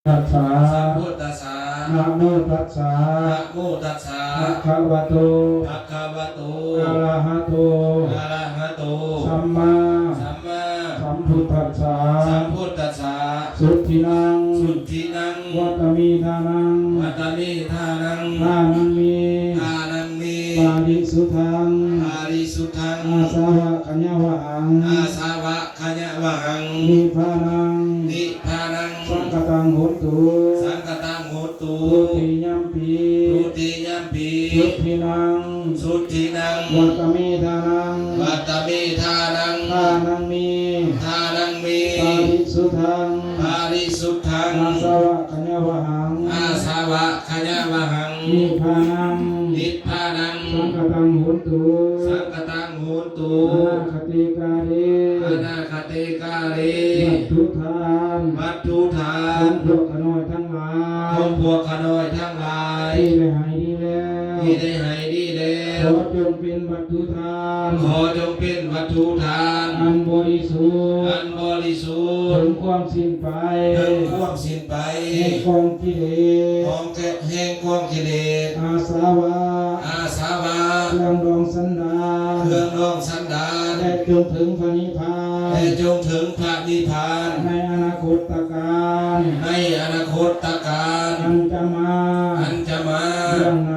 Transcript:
ตัสสะ สัมพุทธัสสะ นะโมตัสสะ นะโมตัสสะ ภะคะวะโต ภะคะวะโต อะระหะโต อะระหะโต สัมมา สัมมา สัมพุทธัสสะ สัมพุทธัสสะ สุทินัง สุทธินัง วัตมีทานัง วัตมิทานัง ทานังมี ทานังมี ปาริสุทธัง อาริสุทธัง อาสาวะกัญญวะหัง อาสาวะขยะวะหัง นิพพานัง นิพพานัง สังฆตังโหตุ สังฆตังโหตุ ทุติยัมปี ทุติยัมปี สุทินัง สุทธินัง วัตมีทานัง วัตมิทานัง ทานังมี ทานังมี ปาริสุทธัง อาริสุทธัง อาสาวะกัญญวะหัง อาสาวะขยะวะหัง นิพพานัง นิพพานัง สังฆตังโหตุ สังฆตังโหตุ อนาคติกาเร อนาคเตกาเร วัตถุทาน วัตถุทา ขอน งพวกขน้อยทั้งหลา ข ย องพวกขน้อยทั้งหลาย ที่ได้ให้ดีแล้ว ที่ได้ให้ดีแล้ ข ว อจงเป็นวัตถุทาน ขอจงเป็นวัตถุทาน อันบริสุท อั ธิ์ นบริสุ ถึ ท ง ธิ์ ความสิ้นไป ถึงความสิ้นไป แห่งกองกิเลส ของแห่งความกิเลส อาสาวะ อาสาวะ เครื่องดองสันดาน เครื่องรองสันดาน และจงถึงพระนิพพาน และจงถึงพระนิพพาน ในอนาคตการ ในอนาคตการ อันจะมา อันจะมา เรื่องห